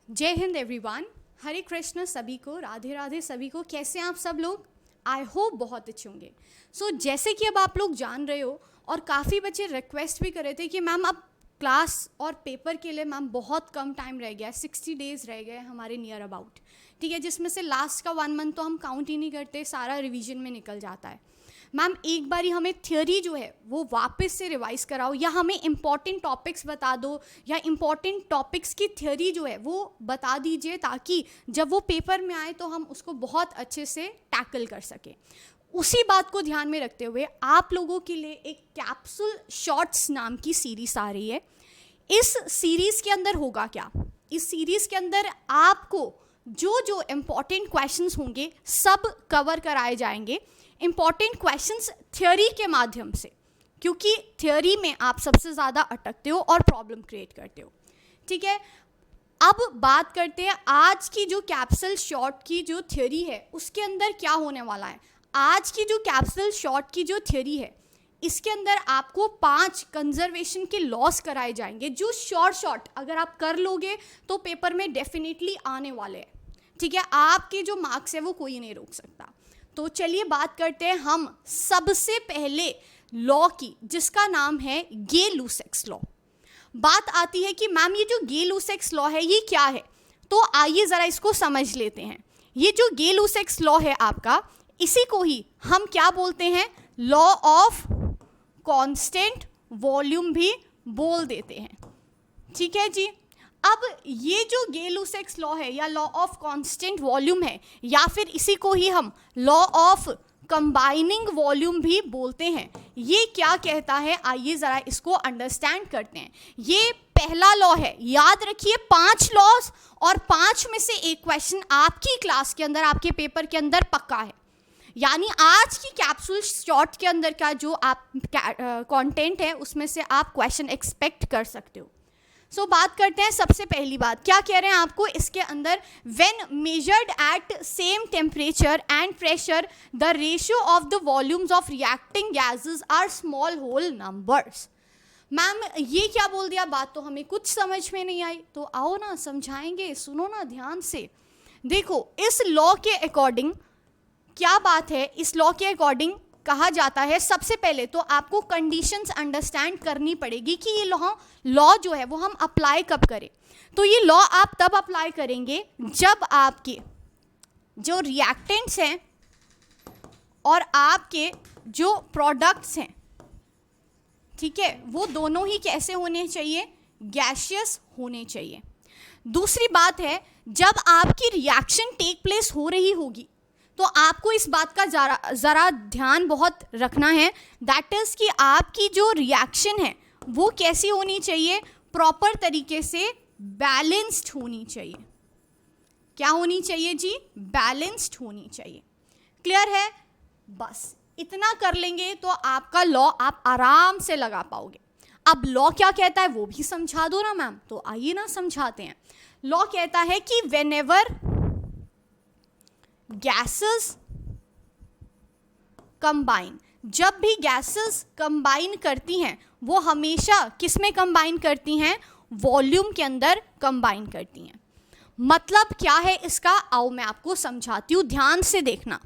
जय हिंद एवरीवन, हरे कृष्ण सभी को, राधे राधे सभी को। कैसे हैं आप सब लोग? आई होप बहुत अच्छे होंगे। जैसे कि अब आप लोग जान रहे हो और काफ़ी बच्चे रिक्वेस्ट भी कर रहे थे कि मैम अब क्लास और पेपर के लिए मैम बहुत कम टाइम रह गया, 60 डेज़ रह गए हमारे नियर अबाउट, ठीक है, जिसमें से लास्ट का 1 मंथ तो हम काउंट ही नहीं करते, सारा रिवीजन में निकल जाता है। मैम एक बारी हमें थ्योरी जो है वो वापस से रिवाइज कराओ, या हमें इम्पॉर्टेंट टॉपिक्स बता दो, या इम्पॉर्टेंट टॉपिक्स की थ्योरी जो है वो बता दीजिए, ताकि जब वो पेपर में आए तो हम उसको बहुत अच्छे से टैकल कर सकें। उसी बात को ध्यान में रखते हुए आप लोगों के लिए एक कैप्सूल शॉर्ट्स नाम की सीरीज आ रही है। इस सीरीज के अंदर होगा क्या? इस सीरीज के अंदर आपको जो जो इम्पॉर्टेंट क्वेश्चंस होंगे सब कवर कराए जाएंगे। इम्पॉर्टेंट क्वेश्चंस थ्योरी के माध्यम से, क्योंकि थ्योरी में आप सबसे ज़्यादा अटकते हो और प्रॉब्लम क्रिएट करते हो, ठीक है। अब बात करते हैं आज की जो कैप्सूल शॉर्ट की जो थ्योरी है उसके अंदर क्या होने वाला है। आज की जो कैप्सूल शॉर्ट की जो थ्योरी है इसके अंदर आपको 5 कंजर्वेशन के लॉस कराए जाएंगे, जो शॉर्ट अगर आप कर लोगे तो पेपर में डेफिनेटली आने वाले हैं, ठीक है। आपके जो मार्क्स है वो कोई नहीं रोक सकता। तो चलिए बात करते हैं हम सबसे पहले लॉ की, जिसका नाम है गे-लुसेक्स लॉ। बात आती है कि मैम ये जो गे-लुसेक्स लॉ है ये क्या है, तो आइए ज़रा इसको समझ लेते हैं। ये जो गे-लुसेक्स लॉ है आपका, इसी को ही हम क्या बोलते हैं, लॉ ऑफ कांस्टेंट वॉल्यूम भी बोल देते हैं, ठीक है जी। अब ये जो गे-लुसेक्स लॉ है या लॉ ऑफ कांस्टेंट वॉल्यूम है, या फिर इसी को ही हम लॉ ऑफ कंबाइनिंग वॉल्यूम भी बोलते हैं, ये क्या कहता है आइए ज़रा इसको अंडरस्टैंड करते हैं। ये पहला लॉ है, याद रखिए 5 लॉज और 5 में से एक क्वेश्चन आपकी क्लास के अंदर, आपके पेपर के अंदर पक्का है। यानी आज की कैप्सूल शॉर्ट के अंदर का जो आप कंटेंट है उसमें से आप क्वेश्चन एक्सपेक्ट कर सकते हो। बात करते हैं सबसे पहली बात, क्या कह रहे हैं आपको इसके अंदर, when measured at same temperature and pressure the ratio of the volumes of reacting gases are small whole numbers. Ma'am ये क्या बोल दिया, बात तो हमें कुछ समझ में नहीं आई, तो आओ ना समझाएंगे, सुनो ना ध्यान से। देखो इस लॉ के अकॉर्डिंग क्या बात है, इस लॉ के अकॉर्डिंग कहा जाता है, सबसे पहले तो आपको कंडीशंस अंडरस्टैंड करनी पड़ेगी कि ये लॉ जो है वो हम अप्लाई कब करें। तो ये लॉ आप तब अप्लाई करेंगे जब आपके जो रिएक्टेंट्स हैं और आपके जो प्रोडक्ट्स हैं, ठीक है, वो दोनों ही कैसे होने चाहिए, गैसियस होने चाहिए। दूसरी बात है, जब आपकी रिएक्शन टेक प्लेस हो रही होगी तो आपको इस बात का ज़रा ध्यान बहुत रखना है, दैट इज़ कि आपकी जो रिएक्शन है वो कैसी होनी चाहिए, प्रॉपर तरीके से बैलेंस्ड होनी चाहिए। क्या होनी चाहिए जी, बैलेंस्ड होनी चाहिए। क्लियर है? बस इतना कर लेंगे तो आपका लॉ आप आराम से लगा पाओगे। अब लॉ क्या कहता है वो भी समझा दो ना मैम, तो आइए ना समझाते हैं। लॉ कहता है कि व्हेनेवर गैसेस कंबाइन, जब भी गैसेस कंबाइन करती हैं वो हमेशा किस में कंबाइन करती हैं, वॉल्यूम के अंदर कंबाइन करती हैं। मतलब क्या है इसका, आओ मैं आपको समझाती हूँ, ध्यान से देखना।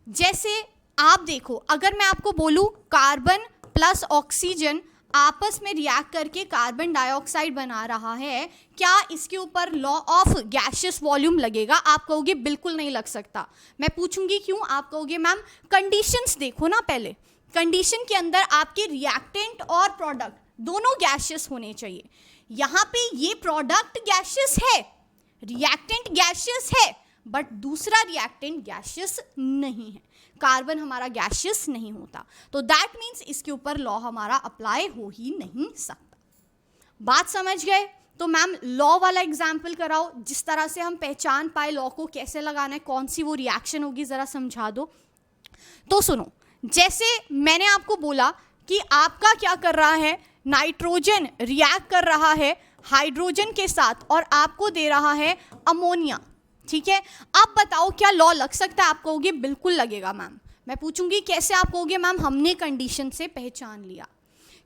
जैसे आप देखो, अगर मैं आपको बोलूँ कार्बन प्लस ऑक्सीजन आपस में रिएक्ट करके कार्बन डाइऑक्साइड बना रहा है, क्या इसके ऊपर लॉ ऑफ गैसियस वॉल्यूम लगेगा? आप कहोगे बिल्कुल नहीं लग सकता। मैं पूछूंगी क्यों? आप कहोगे मैम कंडीशंस देखो ना, पहले कंडीशन के अंदर आपके रिएक्टेंट और प्रोडक्ट दोनों गैसियस होने चाहिए। यहाँ पे ये प्रोडक्ट गैसियस है, रिएक्टेंट गैसियस है, बट दूसरा रिएक्टेंट गैसियस नहीं है, कार्बन हमारा गैसियस नहीं होता, तो दैट मीन्स इसके ऊपर लॉ हमारा अप्लाई हो ही नहीं सकता। बात समझ गए? तो मैम लॉ वाला एग्जाम्पल कराओ, जिस तरह से हम पहचान पाए लॉ को कैसे लगाना है, कौन सी वो रिएक्शन होगी, ज़रा समझा दो। तो सुनो, जैसे मैंने आपको बोला कि आपका क्या कर रहा है, नाइट्रोजन रिएक्ट कर रहा है हाइड्रोजन के साथ और आपको दे रहा है अमोनिया, ठीक है। अब बताओ क्या लॉ लग सकता है? आप कहोगे बिल्कुल लगेगा मैम। मैं पूछूंगी कैसे? आप कहोगे मैम हमने कंडीशन से पहचान लिया।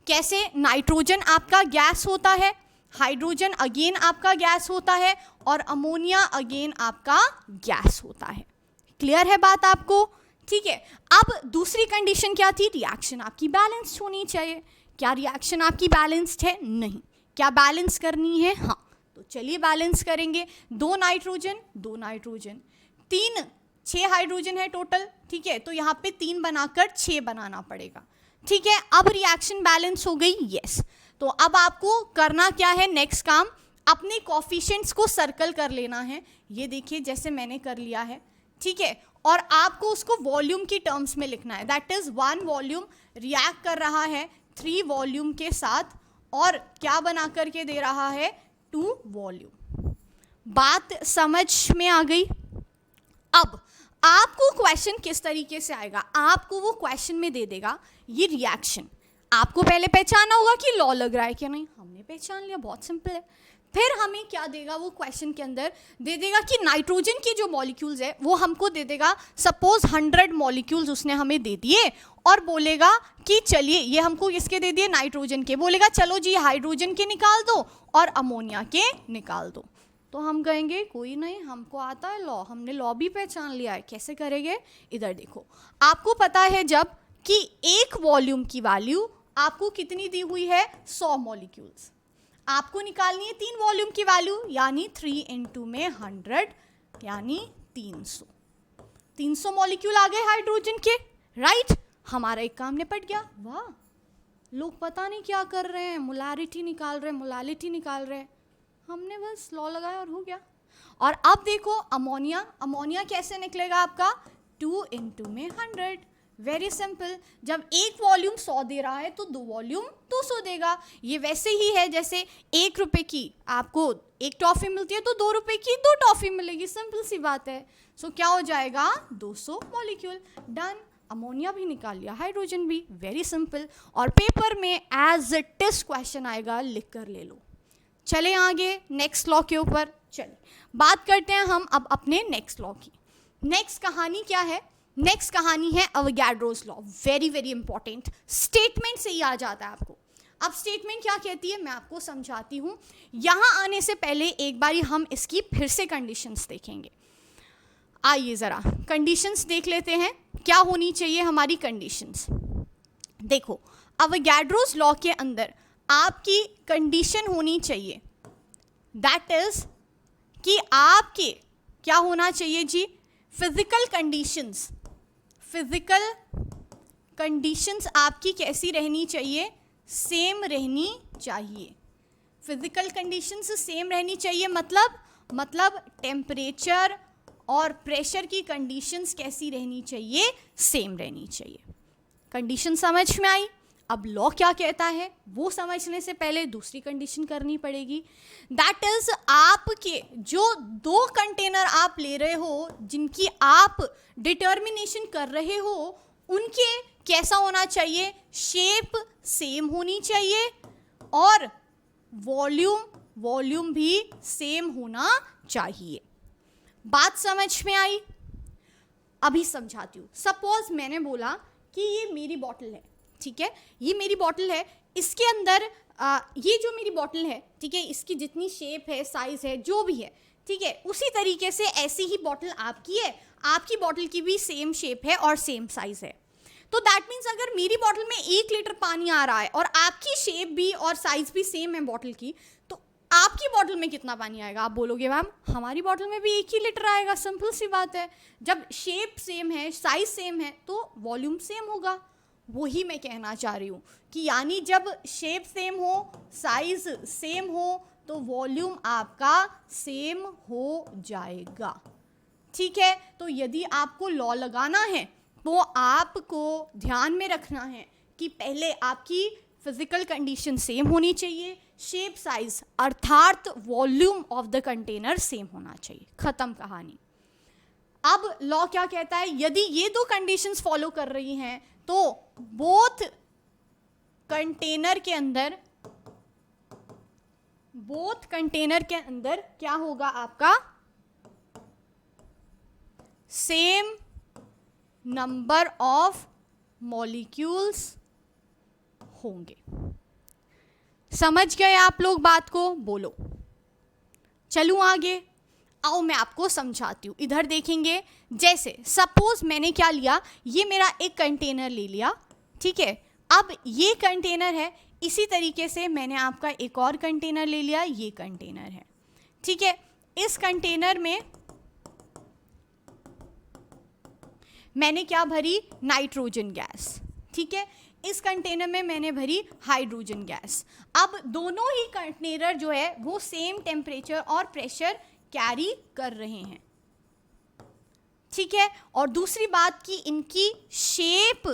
कैसे? नाइट्रोजन आपका गैस होता है, हाइड्रोजन अगेन आपका गैस होता है और अमोनिया अगेन आपका गैस होता है। क्लियर है बात आपको? ठीक है। अब दूसरी कंडीशन क्या थी? रिएक्शन आपकी बैलेंस्ड होनी चाहिए। क्या रिएक्शन आपकी बैलेंस्ड है? नहीं। क्या बैलेंस करनी है? हाँ। तो चलिए बैलेंस करेंगे। 2 नाइट्रोजन 2 नाइट्रोजन 6 हाइड्रोजन है टोटल। ठीक है, तो यहाँ पे 3 बनाकर 6 बनाना पड़ेगा। ठीक है, अब रिएक्शन बैलेंस हो गई। यस। तो अब आपको करना क्या है? नेक्स्ट काम, अपने कोफिशिएंट्स को सर्कल कर लेना है। ये देखिए जैसे मैंने कर लिया है। ठीक है, और आपको उसको वॉल्यूम की टर्म्स में लिखना है। दैट इज 1 वॉल्यूम रिएक्ट कर रहा है 3 वॉल्यूम के साथ और क्या बना करके दे रहा है? 2 वॉल्यूम। बात समझ में आ गई? अब आपको क्वेश्चन किस तरीके से आएगा? आपको वो क्वेश्चन में दे देगा ये रिएक्शन। आपको पहले पहचाना होगा कि लॉ लग रहा है कि नहीं। हमने पहचान लिया, बहुत सिंपल है। फिर हमें क्या देगा वो क्वेश्चन के अंदर? दे देगा कि नाइट्रोजन की जो मॉलिक्यूल्स है वो हमको दे देगा। सपोज 100 मॉलिक्यूल्स उसने हमें दे दिए और बोलेगा कि चलिए ये हमको किसके दे दिए? नाइट्रोजन के। बोलेगा चलो जी हाइड्रोजन के निकाल दो और अमोनिया के निकाल दो। तो हम कहेंगे कोई नहीं, हमको आता है लॉ, हमने लॉ भी पहचान लिया है। कैसे करेंगे? इधर देखो, आपको पता है जब कि एक वॉल्यूम की वैल्यू आपको कितनी दी हुई है? 100 मॉलिक्यूल्स। आपको निकालनी है 3 वॉल्यूम की वैल्यू, यानी 3 इंटू में 100 यानी 300। 300 मॉलिक्यूल आ गए हाइड्रोजन के, राइट। हमारा एक काम निपट गया। वाह, लोग पता नहीं क्या कर रहे हैं, मोलारिटी निकाल रहे हैं, मोलालिटी निकाल रहे हैं। हमने बस लॉ लगाया और हो गया। और अब देखो अमोनिया, अमोनिया कैसे निकलेगा आपका? 2 इंटू में 100। Very simple. जब एक वॉल्यूम 100 दे रहा है तो 2 वॉल्यूम 200 देगा। ये वैसे ही है जैसे 1 रुपए की आपको 1 टॉफी मिलती है तो 2 रुपए की 2 टॉफी मिलेगी। सिंपल सी बात है। सो क्या हो जाएगा? 200 मॉलिक्यूल। डन। अमोनिया भी निकाल लिया, हाइड्रोजन भी। Very simple. और पेपर में एज इट इज क्वेश्चन आएगा, लिख कर ले लो। चले आगे नेक्स्ट लॉ के ऊपर। चलिए बात करते हैं हम अब अपने नेक्स्ट लॉ की। नेक्स्ट कहानी क्या है? नेक्स्ट कहानी है Avogadro's law. Very very important. Statement से ही आ जाता है आपको। अब स्टेटमेंट क्या कहती है मैं आपको समझाती हूँ। यहाँ आने से पहले एक बारी हम इसकी फिर से कंडीशंस देखेंगे। आइए ज़रा कंडीशंस देख लेते हैं, क्या होनी चाहिए हमारी कंडीशंस। देखो अवोगाड्रोस लॉ के अंदर आपकी कंडीशन होनी चाहिए, दैट इज कि आपके क्या होना चाहिए जी? Physical conditions. फिजिकल कंडीशंस आपकी कैसी रहनी चाहिए? सेम रहनी चाहिए। फिजिकल कंडीशंस सेम रहनी चाहिए मतलब टेम्परेचर और प्रेशर की कंडीशंस कैसी रहनी चाहिए? सेम रहनी चाहिए। कंडीशन समझ में आई? अब लॉ क्या कहता है वो समझने से पहले दूसरी कंडीशन करनी पड़ेगी। दैट इज आपके जो 2 कंटेनर आप ले रहे हो, जिनकी आप डिटर्मिनेशन कर रहे हो, उनके कैसा होना चाहिए? शेप सेम होनी चाहिए और वॉल्यूम भी सेम होना चाहिए। बात समझ में आई? अभी समझाती हूँ। सपोज मैंने बोला कि ये मेरी बॉटल है, ठीक है, ये मेरी बॉटल है, इसके अंदर ये जो मेरी बॉटल है, ठीक है, इसकी जितनी शेप है, साइज है, जो भी है, ठीक है, उसी तरीके से ऐसी ही बॉटल आपकी है, आपकी बॉटल की भी सेम शेप है और सेम साइज है। तो दैट मीन्स अगर मेरी बॉटल में 1 लीटर पानी आ रहा है और आपकी शेप भी और साइज भी सेम है बॉटल की, तो आपकी बॉटल में कितना पानी आएगा? आप बोलोगे मैम हमारी बॉटल में भी 1 ही लीटर आएगा। सिंपल सी बात है, जब शेप सेम है, साइज सेम है, तो वॉल्यूम सेम होगा। वही मैं कहना चाह रही हूँ कि यानी जब शेप सेम हो, साइज सेम हो, तो वॉल्यूम आपका सेम हो जाएगा। ठीक है, तो यदि आपको लॉ लगाना है तो आपको ध्यान में रखना है कि पहले आपकी फिजिकल कंडीशन सेम होनी चाहिए, शेप साइज अर्थात volume of the container same होना चाहिए। खत्म कहानी। अब लॉ क्या कहता है? यदि ये 2 कंडीशंस फॉलो कर रही हैं तो बोथ कंटेनर के अंदर क्या होगा आपका? सेम नंबर ऑफ मॉलिक्यूल्स होंगे। समझ गए आप लोग बात को? बोलो। चलूँ आगे? आओ मैं आपको समझाती हूँ। इधर देखेंगे, जैसे सपोज मैंने क्या लिया, ये मेरा एक कंटेनर ले लिया, ठीक है। अब ये कंटेनर है, इसी तरीके से मैंने आपका एक और कंटेनर ले लिया, ये कंटेनर है, ठीक है। इस कंटेनर में मैंने क्या भरी, नाइट्रोजन गैस, ठीक है। इस कंटेनर में मैंने भरी हाइड्रोजन गैस। अब दोनों ही कंटेनर जो है वो सेम टेम्परेचर और प्रेशर कैरी कर रहे हैं, ठीक है। और दूसरी बात कि इनकी शेप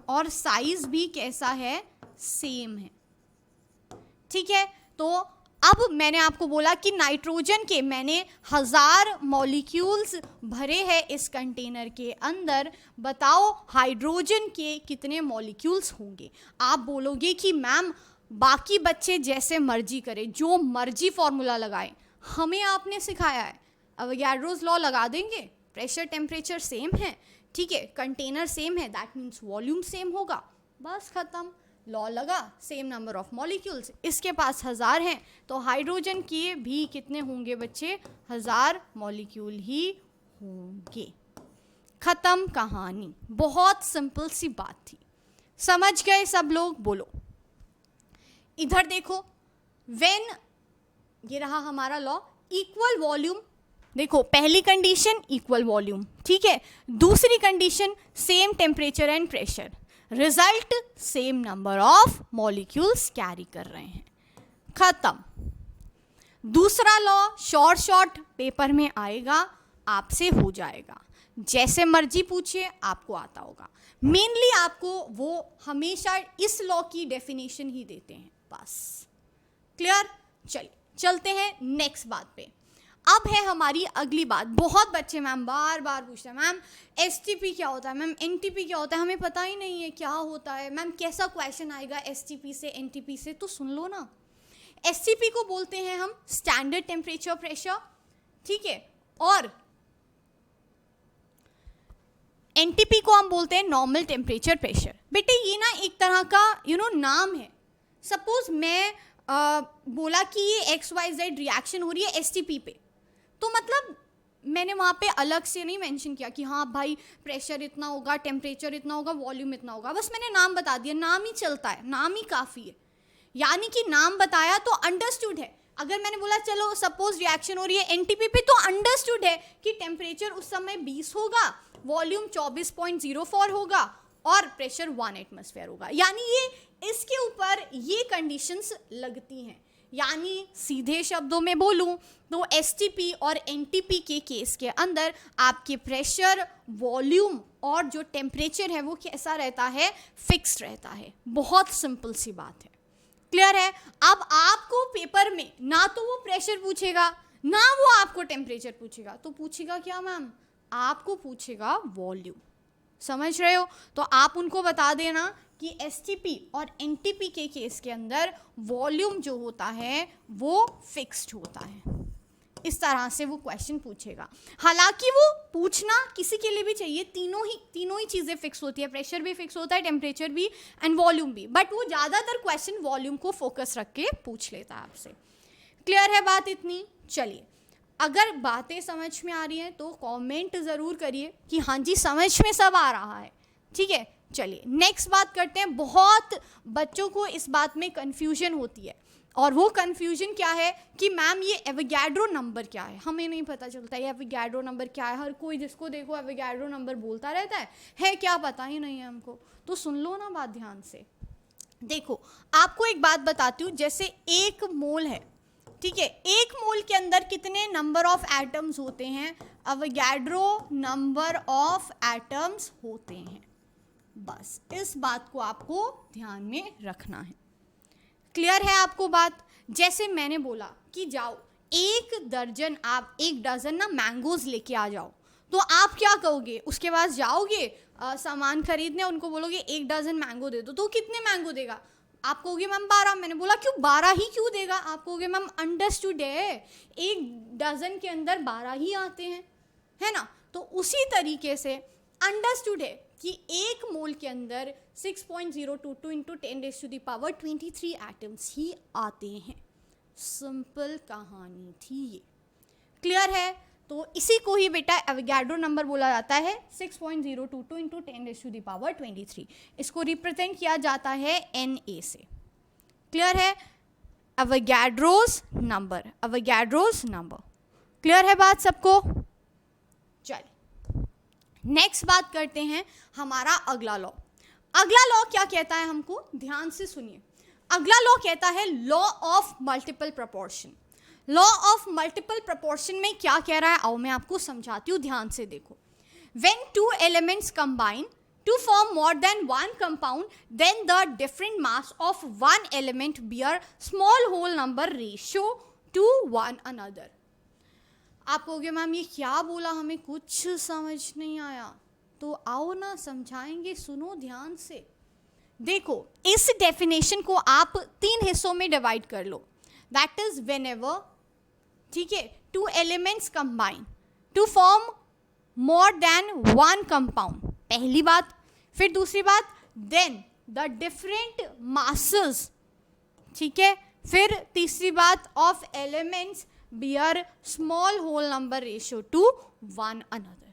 और साइज भी कैसा है, सेम है, ठीक है। तो अब मैंने आपको बोला कि नाइट्रोजन के मैंने 1000 मॉलिक्यूल्स भरे हैं इस कंटेनर के अंदर, बताओ हाइड्रोजन के कितने मॉलिक्यूल्स होंगे। आप बोलोगे कि मैम बाकी बच्चे जैसे मर्जी करें, जो मर्जी फॉर्मूला लगाएं, हमें आपने सिखाया है, अवोगाड्रोस लॉ लगा देंगे, प्रेशर टेम्परेचर सेम है, ठीक है, कंटेनर सेम है, दैट मीन्स वॉल्यूम सेम होगा, बस खत्म, लॉ लगा, सेम नंबर ऑफ मॉलिक्यूल्स। इसके पास 1000 हैं तो हाइड्रोजन के भी कितने होंगे बच्चे, 1000 मॉलिक्यूल ही होंगे, खत्म कहानी। बहुत सिंपल सी बात थी, समझ गए सब लोग? बोलो। इधर देखो, व्हेन, ये रहा हमारा लॉ, इक्वल वॉल्यूम, देखो पहली कंडीशन इक्वल वॉल्यूम, ठीक है, दूसरी condition same temperature and pressure, result same number of molecules carry कर रहे हैं, खत्म। दूसरा लॉ शॉर्ट पेपर में आएगा, आपसे हो जाएगा, जैसे मर्जी पूछिए, आपको आता होगा। मेनली आपको वो हमेशा इस लॉ की डेफिनेशन ही देते हैं, बस। क्लियर? चलिए चलते हैं नेक्स्ट बात पे। अब है हमारी अगली बात। बहुत बच्चे मैम बार बार पूछते हैं, मैम एसटीपी क्या होता है, मैम एनटीपी क्या होता है, हमें पता ही नहीं है क्या होता है, मैम कैसा क्वेश्चन आएगा एसटीपी से एनटीपी से। तो सुन लो ना, एसटीपी को बोलते हैं हम स्टैंडर्ड टेम्परेचर प्रेशर, ठीक है, और एनटीपी को हम बोलते हैं नॉर्मल टेम्परेचर प्रेशर। बेटे ये ना एक तरह का नाम है। सपोज मैं बोला कि ये XYZ रिएक्शन हो रही है एसटीपी पे, तो मतलब मैंने वहाँ पे अलग से नहीं मेंशन किया कि हाँ भाई प्रेशर इतना होगा, टेम्परेचर इतना होगा, वॉल्यूम इतना होगा, बस मैंने नाम बता दिया, नाम ही चलता है, नाम ही काफ़ी है। यानी कि नाम बताया तो अंडरस्टूड है। अगर मैंने बोला चलो सपोज रिएक्शन हो रही है एनटीपी पे, तो अंडरस्टूड है कि टेम्परेचर उस समय 20 होगा, वॉल्यूम 24.04 होगा और प्रेशर 1 एटमॉस्फेयर होगा। यानी ये इसके ऊपर ये कंडीशंस लगती हैं। यानी सीधे शब्दों में बोलूं तो एसटीपी और एनटीपी के केस के अंदर आपके प्रेशर, वॉल्यूम और जो टेम्परेचर है वो कैसा रहता है, फिक्स्ड रहता है। बहुत सिंपल सी बात है। क्लियर है? अब आपको पेपर में ना तो वो प्रेशर पूछेगा ना वो आपको टेम्परेचर पूछेगा, तो पूछेगा क्या मैम? आपको पूछेगा वॉल्यूम। समझ रहे हो? तो आप उनको बता देना कि एसटीपी और एनटीपी के केस के अंदर वॉल्यूम जो होता है वो फिक्स्ड होता है। इस तरह से वो क्वेश्चन पूछेगा। हालांकि वो पूछना किसी के लिए भी चाहिए, तीनों ही चीज़ें फिक्स होती है, प्रेशर भी फिक्स होता है, टेम्परेचर भी एंड वॉल्यूम भी, बट वो ज़्यादातर क्वेश्चन वॉल्यूम को फोकस रख के पूछ लेता है आपसे। क्लियर है बात इतनी? चलिए, अगर बातें समझ में आ रही हैं तो कमेंट ज़रूर करिए कि हाँ जी समझ में सब आ रहा है। ठीक है, चलिए नेक्स्ट बात करते हैं। बहुत बच्चों को इस बात में कन्फ्यूजन होती है, और वो कन्फ्यूजन क्या है कि मैम ये एवोगाड्रो नंबर क्या है, हमें नहीं पता चलता ये एवोगाड्रो नंबर क्या है। हर कोई जिसको देखो एवोगाड्रो नंबर बोलता रहता है क्या पता ही नहीं है हमको। तो सुन लो ना बात ध्यान से। देखो आपको एक बात बताती हूँ, जैसे 1 मोल है, ठीक है, 1 मोल के अंदर कितने नंबर ऑफ एटम्स होते हैं? एवोगाड्रो नंबर ऑफ एटम्स होते हैं। बस इस बात को आपको ध्यान में रखना है। क्लियर है आपको बात? जैसे मैंने बोला कि जाओ 1 दर्जन, आप 1 डजन ना मैंगोज लेके आ जाओ, तो आप क्या कहोगे? उसके पास जाओगे सामान खरीदने, उनको बोलोगे 1 डजन मैंगो दे दो, तो कितने मैंगो देगा? आप कहोगे मैम 12। मैंने बोला क्यों 12 ही क्यों देगा? आप कहोगे मैम अंडरस्टूड है, 1 डजन के अंदर 12 ही आते हैं, है ना? तो उसी तरीके से अंडरस्टूड है कि एक मोल के अंदर 6.022 इंटू 10⁻23 एटम्स ही आते हैं। सिंपल कहानी थी ये, क्लियर है। तो इसी को ही बेटा एवोगाड्रो नंबर बोला जाता है, 6.022 इंटू 10⁻23। इसको रिप्रेजेंट किया जाता है Na से, क्लियर है। Avogadro's number, Avogadro's number, clear है बात सबको। चलिए नेक्स्ट बात करते हैं हमारा अगला लॉ। अगला लॉ क्या कहता है हमको, ध्यान से सुनिए। अगला लॉ कहता है law of multiple proportion. Law of multiple proportion में क्या कह रहा है, आओ मैं आपको समझाती हूँ, ध्यान से देखो। When to elements combine to form more than one compound, then the different mass of one element bear small whole number ratio to one another. आप कहोगे मैम ये क्या बोला, हमें कुछ समझ नहीं आया। तो आओ ना समझाएंगे, सुनो ध्यान से। देखो इस डेफिनेशन को आप 3 हिस्सों में डिवाइड कर लो। दैट इज व्हेनेवर, ठीक है, two elements combine to form more than one compound, पहली बात। फिर दूसरी बात, देन द डिफरेंट मासेस, ठीक है। फिर तीसरी बात, of elements bear small whole number ratio to one another.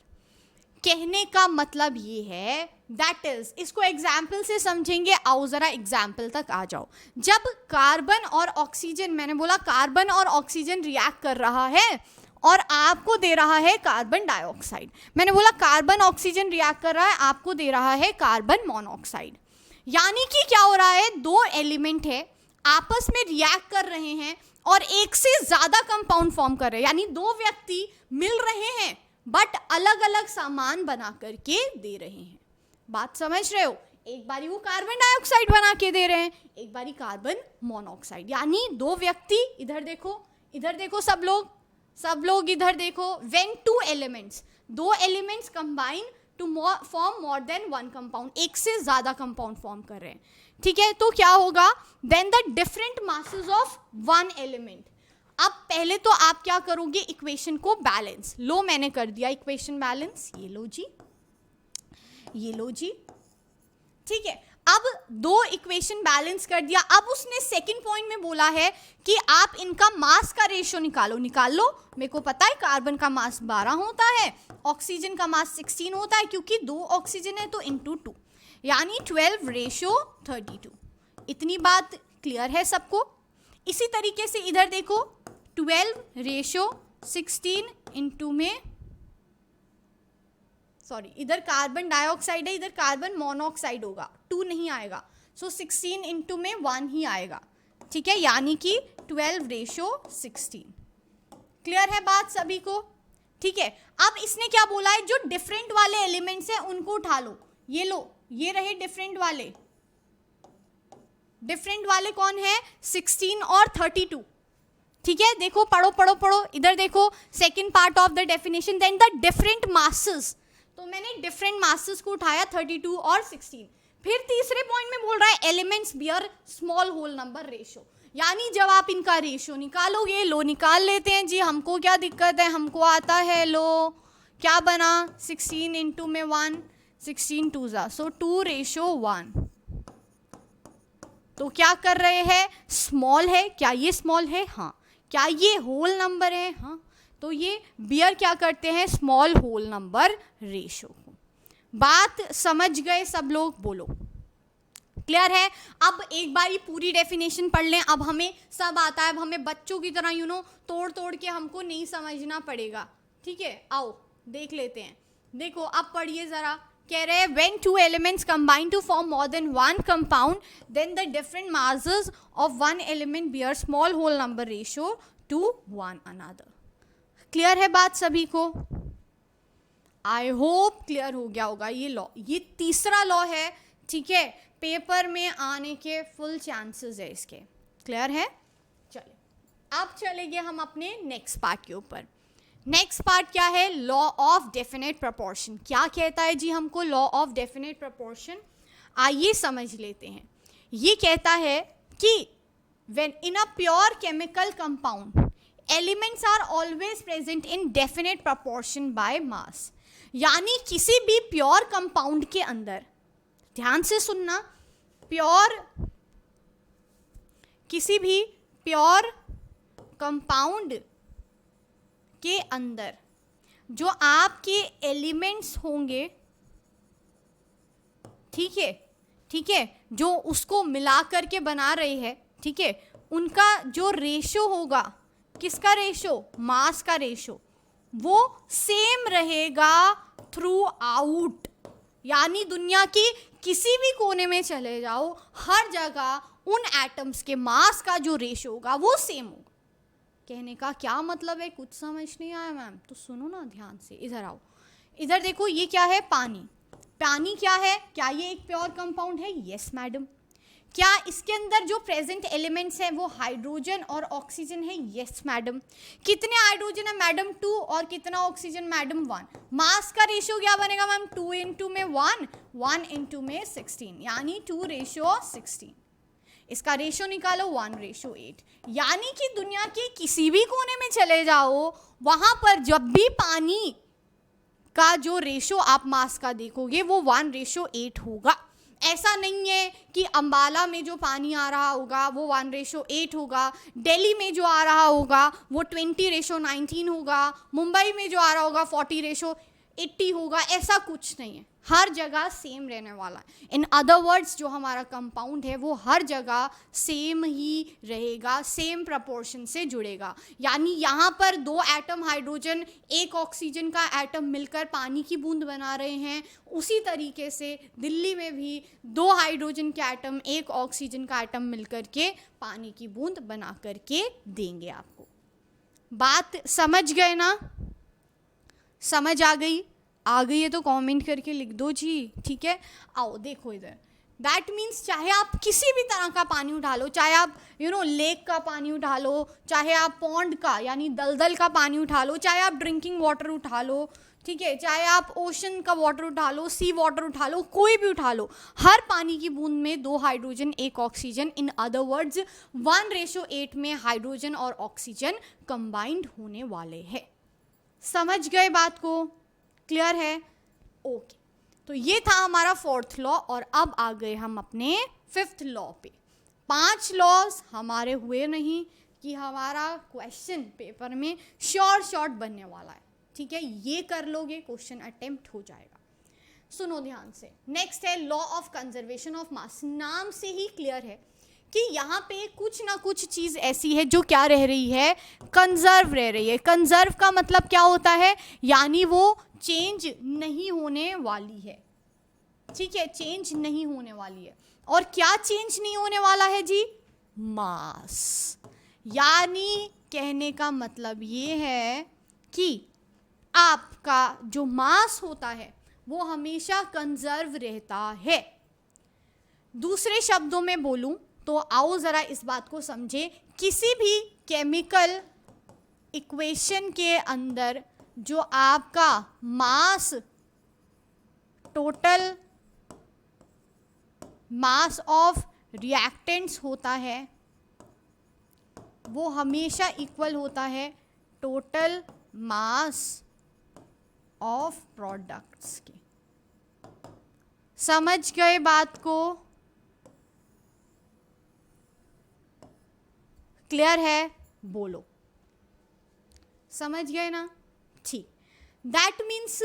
कहने का मतलब ये है, दैट इज, इसको एग्जाम्पल से समझेंगे। आओ जरा एग्जाम्पल तक आ जाओ। जब कार्बन और ऑक्सीजन, मैंने बोला कार्बन और ऑक्सीजन रिएक्ट कर रहा है और आपको दे रहा है कार्बन डाइऑक्साइड। मैंने बोला कार्बन ऑक्सीजन रिएक्ट कर रहा है, आपको दे रहा है कार्बन मोनोऑक्साइड। यानी कि क्या हो रहा है, 2 एलिमेंट है, आपस में रिएक्ट कर रहे हैं और एक से ज्यादा कंपाउंड फॉर्म कर रहे हैं। यानी 2 व्यक्ति मिल रहे हैं बट अलग अलग सामान बना करके दे रहे हैं। बात समझ रहे हो, एक बारी वो कार्बन डाइऑक्साइड बना के दे रहे हैं, एक बारी कार्बन मोनोऑक्साइड। यानी 2 व्यक्ति, इधर देखो, इधर देखो, सब लोग इधर देखो। When 2 elements, 2 elements combine to form more than one compound, एक से ज्यादा कंपाउंड फॉर्म कर रहे हैं, ठीक है। तो क्या होगा, then the different masses of one element. अब पहले तो आप क्या करोगे, इक्वेशन को बैलेंस लो। मैंने कर दिया इक्वेशन बैलेंस, ये लो जी, ये लो जी, ठीक है। अब 2 इक्वेशन बैलेंस कर दिया। अब उसने सेकंड पॉइंट में बोला है कि आप इनका मास का रेशियो निकालो। निकाल लो, मेरे को पता है कार्बन का मास 12 होता है, ऑक्सीजन का मास 16 होता है, क्योंकि 2 ऑक्सीजन है तो इंटू 2, यानी 12:32। इतनी बात क्लियर है सबको। इसी तरीके से इधर देखो, 12:16 इंटू में, सॉरी इधर कार्बन डाइऑक्साइड है, इधर कार्बन मोनोऑक्साइड होगा, 2 नहीं आएगा। सो 16 इंटू में 1 ही आएगा, ठीक है, यानी कि 12:16। क्लियर है बात सभी को, ठीक है। अब इसने क्या बोला है, जो डिफरेंट वाले एलिमेंट्स हैं उनको उठा लो। ये लो, ये रहे डिफरेंट वाले। डिफरेंट वाले कौन है, 16 और 32, ठीक है। देखो, पढ़ो पढ़ो पढ़ो, इधर देखो, second part of the definition, then the different masses. तो मैंने डिफरेंट मासेस को उठाया, 32 और 16। फिर तीसरे पॉइंट में बोल रहा है elements bear small whole number ratio. यानी जब आप इनका रेशियो निकालोगे, लो निकाल लेते हैं जी, हमको क्या दिक्कत है, हमको आता है। लो क्या बना, 16 इंटू में 1, 16 2 जा, सो 2:1। तो क्या कर रहे हैं, स्मॉल है, क्या ये स्मॉल है, हाँ। क्या ये होल नंबर है, हाँ। तो ये बियर क्या करते हैं, स्मॉल होल नंबर रेशियो को। बात समझ गए सब लोग, बोलो क्लियर है। अब एक बार ये पूरी डेफिनेशन पढ़ लें। अब हमें सब आता है, अब हमें बच्चों की तरह तोड़ तोड़ के हमको नहीं समझना पड़ेगा, ठीक है। आओ देख लेते हैं। देखो अब पढ़िए जरा, कह रहे हैं when 2 elements combine to form more than one compound, then the different masses of one element bear small whole number ratio to one another. Clear है बात सभी को, आई होप क्लियर हो गया होगा। ये लॉ, ये तीसरा लॉ है, ठीक है, पेपर में आने के फुल चांसेस है इसके। क्लियर है, चलिए अब चलेंगे हम अपने नेक्स्ट पार्ट के ऊपर। नेक्स्ट पार्ट क्या है, लॉ ऑफ डेफिनेट प्रोपोर्शन। क्या कहता है जी हमको लॉ ऑफ डेफिनेट प्रोपोर्शन, आइए समझ लेते हैं। ये कहता है कि when in a pure chemical compound elements are always present in definite proportion by mass। यानी किसी भी प्योर कंपाउंड के अंदर, ध्यान से सुनना, किसी भी प्योर कंपाउंड के अंदर जो आपके एलिमेंट्स होंगे, ठीक है, जो उसको मिला करके बना रहे हैं, ठीक है, उनका जो रेशो होगा, किसका रेशो, मास का रेशो, वो सेम रहेगा थ्रू आउट। यानी दुनिया की किसी भी कोने में चले जाओ, हर जगह उन एटम्स के मास का जो रेशो होगा वो सेम होगा। कहने का क्या मतलब है, कुछ समझ नहीं आया मैम? तो सुनो ना ध्यान से, इधर आओ, इधर देखो, ये क्या है, पानी। पानी क्या है, क्या ये एक प्योर कंपाउंड है? Yes madam. क्या इसके अंदर जो प्रेजेंट एलिमेंट्स हैं वो हाइड्रोजन और ऑक्सीजन है? Yes madam. कितने हाइड्रोजन है मैडम? 2। और कितना ऑक्सीजन मैडम? 1। मास का रेशियो क्या बनेगा मैम? 2 इंटू में 1, 1 इंटू में 16, यानी 2:16। इसका रेशियो निकालो, 1:8। यानी कि दुनिया के किसी भी कोने में चले जाओ, वहां पर जब भी पानी का जो रेशियो आप मास का देखोगे वो 1:8 होगा। ऐसा नहीं है कि अंबाला में जो पानी आ रहा होगा वो 1:8 होगा, दिल्ली में जो आ रहा होगा वो 20:19 होगा, मुंबई में जो आ रहा होगा 40:80 होगा। ऐसा कुछ नहीं है, हर जगह सेम रहने वाला है। इन अदर वर्ड्स, जो हमारा कंपाउंड है वो हर जगह सेम ही रहेगा, सेम प्रपोर्शन से जुड़ेगा। यानी यहाँ पर 2 एटम हाइड्रोजन, 1 ऑक्सीजन का एटम मिलकर पानी की बूंद बना रहे हैं, उसी तरीके से दिल्ली में भी 2 हाइड्रोजन के एटम, 1 ऑक्सीजन का एटम मिलकर के पानी की बूंद बना करके देंगे आपको। बात समझ गए ना? समझ आ गई है तो कमेंट करके लिख दो जी, ठीक है। आओ देखो इधर, दैट मीन्स चाहे आप किसी भी तरह का पानी उठा लो, चाहे आप लेक का पानी उठा लो, चाहे आप पॉन्ड का यानी दलदल का पानी उठा लो, चाहे आप ड्रिंकिंग वाटर उठा लो, ठीक है, चाहे आप ओशन का वाटर उठा लो, सी वाटर उठा लो, कोई भी उठा लो, हर पानी की बूंद में 2 hydrogen 1 oxygen, in other words 1:8 में हाइड्रोजन और ऑक्सीजन कंबाइंड होने वाले हैं। समझ गए बात को? क्लियर है? ओके। तो ये था हमारा 4th लॉ, और अब आ गए हम अपने 5th लॉ पे। 5 लॉज हमारे हुए नहीं कि हमारा क्वेश्चन पेपर में शॉर्ट बनने वाला है, ठीक है। ये कर लोगे, क्वेश्चन अटेम्प्ट हो जाएगा। सुनो ध्यान से, नेक्स्ट है law of conservation of mass. नाम से ही क्लियर है कि यहाँ पे कुछ ना कुछ चीज़ ऐसी है जो क्या रह रही है, कंजर्व रह रही है। कंजर्व का मतलब क्या होता है? यानी वो चेंज नहीं होने वाली है, ठीक है, चेंज नहीं होने वाली है। और क्या चेंज नहीं होने वाला है जी? मास। यानी कहने का मतलब ये है कि आपका जो मास होता है वो हमेशा कंजर्व रहता है। दूसरे शब्दों में बोलूं तो आओ ज़रा इस बात को समझे, किसी भी केमिकल इक्वेशन के अंदर जो आपका मास, टोटल मास ऑफ रिएक्टेंट्स होता है वो हमेशा इक्वल होता है टोटल मास ऑफ प्रोडक्ट्स के। समझ गए बात को? क्लियर है? बोलो, समझ गए ना? ठीक। दैट मीन्स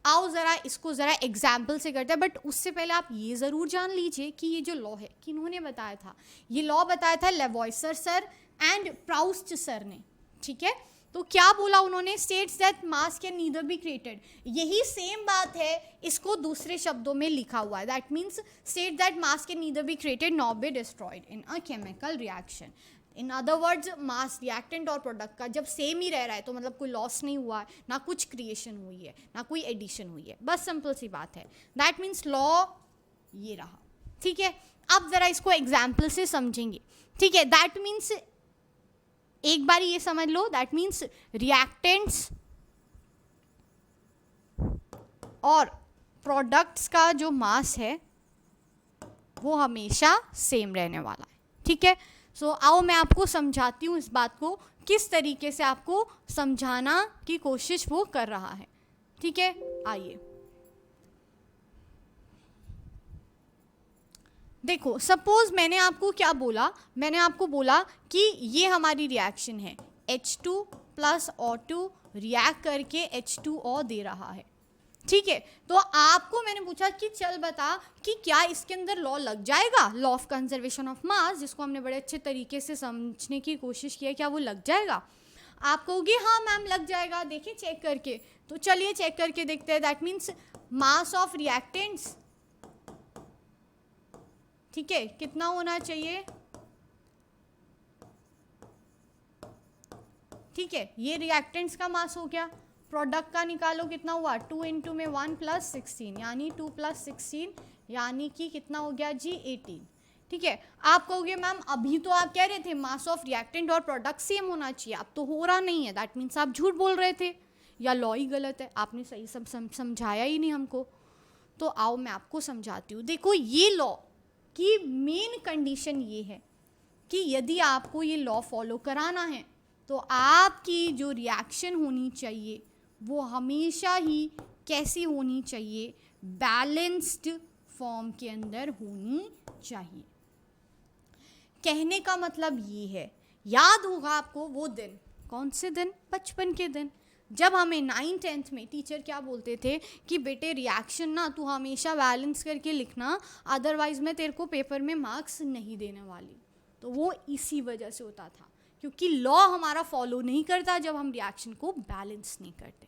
आओ ज़रा इसको ज़रा एग्जाम्पल से करते हैं, बट उससे पहले आप ये ज़रूर जान लीजिए कि ये जो लॉ है किन्होंने बताया था। ये लॉ बताया था लेवॉइसर सर एंड प्राउस्ट सर ने, ठीक है। तो क्या बोला उन्होंने? States that mass can neither be created. यही सेम बात है, इसको दूसरे शब्दों में लिखा हुआ है। That means state that mass can neither be created nor be destroyed in a chemical reaction. In other words, mass reactant और प्रोडक्ट का जब सेम ही रह रहा है तो मतलब कोई लॉस नहीं हुआ है, ना कुछ क्रिएशन हुई है, ना कोई एडिशन हुई है। बस सिंपल सी बात है। दैट मीन्स लॉ ये रहा, ठीक है। अब ज़रा इसको एग्जाम्पल से समझेंगे, ठीक है। दैट मीन्स एक बार ये समझ लो, दैट मीन्स रिएक्टेंट्स और प्रोडक्ट्स का जो मास है वो हमेशा सेम रहने वाला है, ठीक है। सो आओ मैं आपको समझाती हूँ इस बात को, किस तरीके से आपको समझाना की कोशिश वो कर रहा है, ठीक है, आइए देखो, सपोज मैंने आपको क्या बोला, मैंने आपको बोला कि ये हमारी रिएक्शन है, H2 प्लस O2 रिएक्ट करके H2O दे रहा है, ठीक है। तो आपको मैंने पूछा कि चल बता कि क्या इसके अंदर लॉ लग जाएगा, law of conservation of mass, जिसको हमने बड़े अच्छे तरीके से समझने की कोशिश की है, क्या वो लग जाएगा? आप कहोगे हाँ मैम लग जाएगा, देखिए चेक करके। तो चलिए चेक करके देखते हैं। That means mass of reactants, ठीक है, कितना होना चाहिए, ठीक है, ये रिएक्टेंट्स का मास हो गया। प्रोडक्ट का निकालो, कितना हुआ, 2 इंटू में 1 प्लस 16 यानी 2 प्लस 16 यानी कि कितना हो गया जी 18, ठीक है। आप कहोगे मैम अभी तो आप कह रहे थे मास ऑफ रिएक्टेंट और प्रोडक्ट सेम होना चाहिए, अब तो हो रहा नहीं है, दैट मीन्स आप झूठ बोल रहे थे या लॉ ही गलत है, आपने सही सब समझाया ही नहीं हमको। तो आओ मैं आपको समझाती हूँ। देखो ये लॉ की मेन कंडीशन ये है कि यदि आपको ये लॉ फॉलो कराना है तो आपकी जो रिएक्शन होनी चाहिए वो हमेशा ही कैसी होनी चाहिए, बैलेंस्ड फॉर्म के अंदर होनी चाहिए। कहने का मतलब ये है, याद होगा आपको वो दिन, कौन से दिन, बचपन के दिन, जब हमें 9th-10th में टीचर क्या बोलते थे कि बेटे रिएक्शन ना तू हमेशा बैलेंस करके लिखना, अदरवाइज मैं तेरे को पेपर में मार्क्स नहीं देने वाली। तो वो इसी वजह से होता था, क्योंकि लॉ हमारा फॉलो नहीं करता जब हम रिएक्शन को बैलेंस नहीं करते,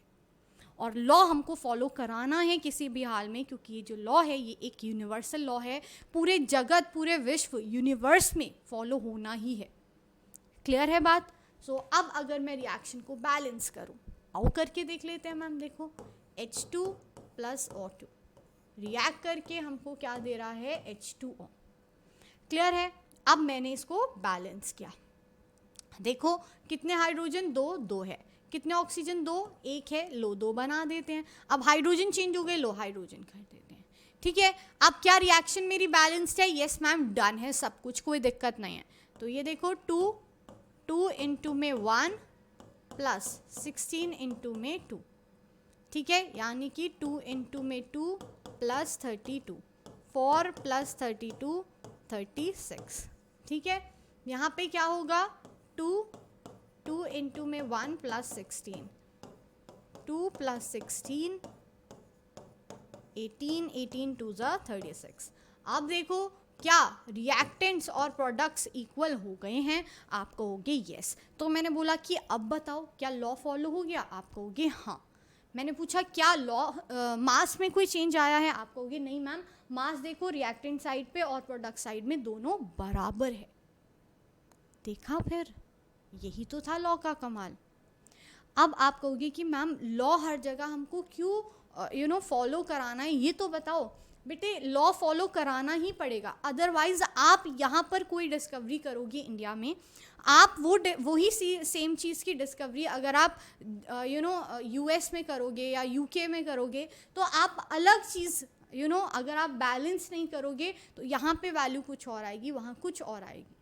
और लॉ हमको फॉलो कराना है किसी भी हाल में, क्योंकि ये जो लॉ है ये एक यूनिवर्सल लॉ है, पूरे जगत, पूरे विश्व, यूनिवर्स में फॉलो होना ही है। क्लियर है बात? सो अब अगर मैं रिएक्शन को बैलेंस करूं, आओ करके देख लेते हैं मैम। देखो H2 प्लस O2 रिएक्ट करके हमको क्या दे रहा है, H2O। क्लियर है? अब मैंने इसको बैलेंस किया, देखो कितने हाइड्रोजन, 2 है, कितने ऑक्सीजन, 2, 1 है, लो 2 बना देते हैं। अब हाइड्रोजन चेंज हो गए, लो हाइड्रोजन कर देते हैं, ठीक है। अब क्या रिएक्शन मेरी बैलेंस्ड है? यस मैम, डन है सब कुछ, कोई दिक्कत नहीं है। तो ये देखो 2 इंटू में 1 प्लस 16 इंटू में 2, ठीक है, यानी कि 2 इंटू में 2 प्लस 32, 4 प्लस 32 36, ठीक है। यहाँ पे क्या होगा, 2 इंटू में 1 प्लस 16, 2 प्लस 16 18, 18 2 ज़ा 36। अब देखो क्या रिएक्टेंट्स और प्रोडक्ट्स इक्वल हो गए हैं? आप कहोगे यस। तो मैंने बोला कि अब बताओ क्या लॉ फॉलो हो गया? आप कहोगे हाँ। मैंने पूछा क्या लॉ मास में कोई चेंज आया है? आप कहोगे नहीं मैम, मास देखो रिएक्टेंट साइड पे और प्रोडक्ट साइड में दोनों बराबर है। देखा, फिर यही तो था लॉ का कमाल। अब आप कहोगे कि मैम लॉ हर जगह हमको क्यों फॉलो कराना है, ये तो बताओ। बेटे लॉ फॉलो कराना ही पड़ेगा, अदरवाइज आप यहाँ पर कोई डिस्कवरी करोगे इंडिया में, आप वही सेम चीज़ की डिस्कवरी अगर आप US में करोगे या UK में करोगे तो आप अलग चीज़ अगर आप बैलेंस नहीं करोगे तो यहाँ पे वैल्यू कुछ और आएगी, वहाँ कुछ और आएगी।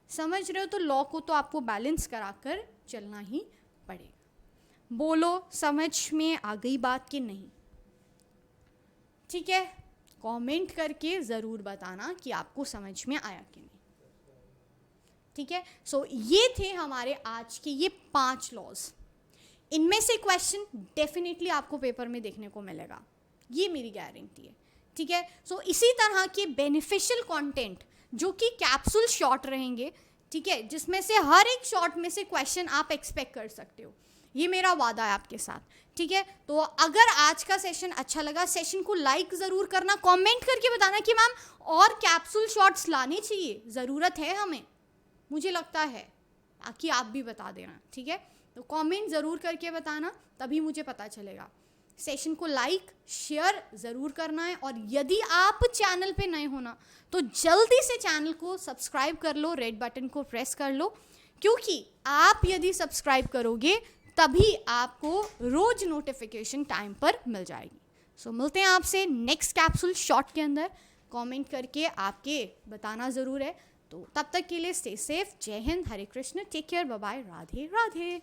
समझ रहे हो? तो लॉ को तो आपको बैलेंस कराकर चलना ही पड़ेगा। बोलो समझ में आ गई बात कि नहीं? ठीक है, कमेंट करके ज़रूर बताना कि आपको समझ में आया कि नहीं। ठीक है, सो ये थे हमारे आज के ये 5 लॉज। इनमें से क्वेश्चन डेफिनेटली आपको पेपर में देखने को मिलेगा, ये मेरी गारंटी है। ठीक है, सो इसी तरह के बेनिफिशियल कंटेंट जो कि कैप्सूल शॉर्ट रहेंगे, ठीक है, जिसमें से हर एक शॉर्ट में से क्वेश्चन आप एक्सपेक्ट कर सकते हो, ये मेरा वादा है आपके साथ। ठीक है, तो अगर आज का सेशन अच्छा लगा, सेशन को लाइक ज़रूर करना, कमेंट करके बताना कि मैम और कैप्सूल शॉर्ट्स लाने चाहिए, ज़रूरत है हमें, मुझे लगता है, ताकि आप भी बता देना। ठीक है, तो कमेंट ज़रूर करके बताना, तभी मुझे पता चलेगा। सेशन को लाइक शेयर ज़रूर करना है, और यदि आप चैनल पे नए होना तो जल्दी से चैनल को सब्सक्राइब कर लो, रेड बटन को प्रेस कर लो, क्योंकि आप यदि सब्सक्राइब करोगे तभी आपको रोज नोटिफिकेशन टाइम पर मिल जाएगी। सो मिलते हैं आपसे नेक्स्ट कैप्सूल शॉर्ट के अंदर। कमेंट करके आपके बताना ज़रूर है। तो तब तक के लिए स्टे सेफ, जय हिंद, हरे Krishna, take care, bye bye, Radhe Radhe.